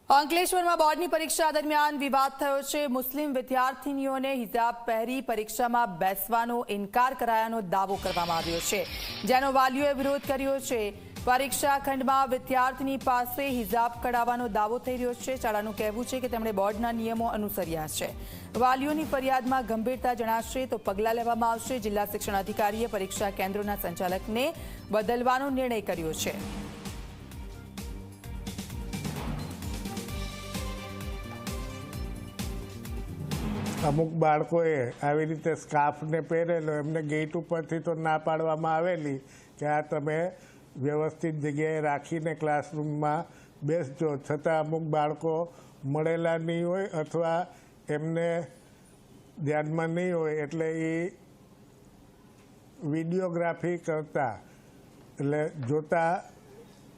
અંકલેશ્વરમાં બોર્ડની પરીક્ષા દરમિયાન વિવાદ થયો છે। મુસ્લિમ વિદ્યાર્થીનીઓને હિજાબ પહેરી પરીક્ષામાં બેસવાનો ઇનકાર કરાયાનો દાવો કરવામાં આવ્યો છે, જેનો વાલીઓએ વિરોધ કર્યો છે। પરીક્ષા ખંડમાં વિદ્યાર્થીની પાસે હિજાબ કઢાવવાનો દાવો થઈ રહ્યો છે। શાળાનું કહેવું છે કે તેમણે બોર્ડના નિયમો અનુસર્યા છે। વાલીઓની ફરિયાદમાં ગંભીરતા જણાશે તો પગલાં લેવામાં આવશે। જિલ્લા શિક્ષણ અધિકારીએ પરીક્ષા કેન્દ્રોના સંચાલકને બદલવાનો નિર્ણય કર્યો છે। અમુક બાળકોએ આવી રીતે સ્કાર્ફને પહેરેલો, એમને ગેટ ઉપરથી તો ના પાડવામાં આવેલી કે આ તમે વ્યવસ્થિત જગ્યાએ રાખીને ક્લાસરૂમમાં બેસજો, છતાં અમુક બાળકો મળેલા નહીં હોય અથવા એમને ધ્યાનમાં નહીં હોય એટલે એ વિડીયોગ્રાફી કરતા એટલે જોતા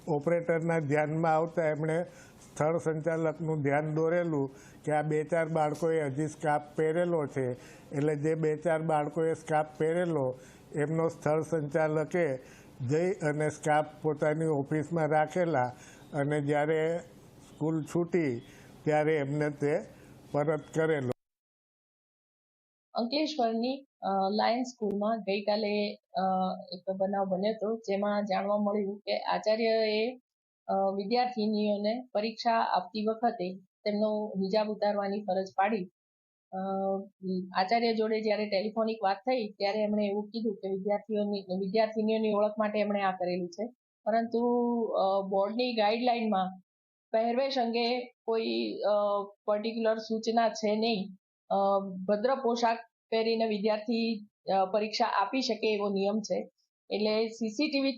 ઓપરેટરના ધ્યાનમાં આવતા એમણે સ્થળ સંચાલકનું ધ્યાન દોરેલું કે આ 2-4 બાળકોએ હજી સ્કાર્ફ પહેરેલો છે, એટલે જે 2-4 બાળકોએ સ્કાર્ફ પહેરેલો એમનો સ્થળ સંચાલકે જઈ અને સ્કાર્ફ પોતાની ઓફિસમાં રાખેલા અને જ્યારે સ્કૂલ છૂટી ત્યારે એમને તે પરત કરેલો। અંકલેશ્વરની લાયન સ્કૂલમાં ગઈકાલે એક બનાવ બન્યો હતો, જેમાં જાણવા મળ્યું કે આચાર્યએ વિદ્યાર્થીનીઓને પરીક્ષા આપતી વખતે તેમનો હિજાબ ઉતારવાની ફરજ પાડી। આચાર્ય જોડે જ્યારે ટેલિફોનિક વાત થઈ ત્યારે એમણે એવું કીધું કે વિદ્યાર્થીનીઓની ઓળખ માટે એમણે આ કરેલું છે, પરંતુ બોર્ડની ગાઈડલાઇનમાં પહેરવેશ અંગે કોઈ પર્ટિક્યુલર સૂચના છે નહીં। ભદ્ર પોશાક પહેરીને વિદ્યાર્થી પરીક્ષા આપી શકે એવો નિયમ છે। એટલે સીસીટીવી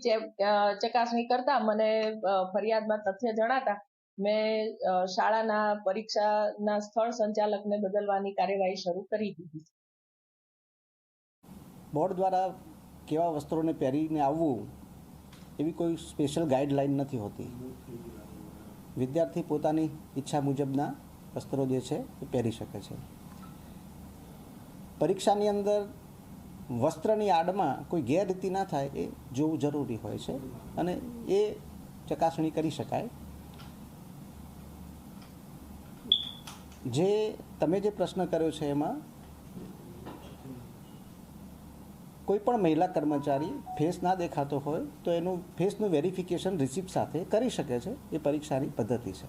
ચકાસણી કરતા મને ફરિયાદમાં તથ્ય જણાતા મેં શાળાના પરીક્ષાના સ્થળ સંચાલકને બદલવાની કાર્યવાહી શરૂ કરી દીધી છે। બોર્ડ દ્વારા કેવા વસ્ત્રોને પહેરીને આવવું એવી કોઈ સ્પેશિયલ ગાઈડલાઇન નથી હોતી। વિદ્યાર્થી પોતાની ઈચ્છા મુજબના વસ્ત્રો જે છે એ પહેરી શકે છે। પરીક્ષાની અંદર વસ્ત્રની આડમાં કોઈ ગેરરીતિ ના થાય એ જોવું જરૂરી હોય છે અને એ ચકાસણી કરી શકાય। જે તમે જે પ્રશ્ન કર્યો છે એમાં કોઈ પણ મહિલા કર્મચારી ફેસ ના દેખાતો હોય તો એનું ફેસનું વેરિફિકેશન રિસિપ્ટ સાથે કરી શકે છે। એ પરીક્ષાની પદ્ધતિ છે।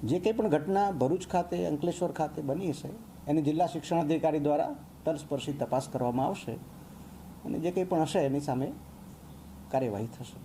જે કંઈ પણ ઘટના ભરૂચ ખાતે, અંકલેશ્વર ખાતે બની છે એની જિલ્લા શિક્ષણ અધિકારી દ્વારા તલસ્પર્શી તપાસ કરવામાં આવશે અને જે કંઈ પણ હશે એની સામે કાર્યવાહી થશે।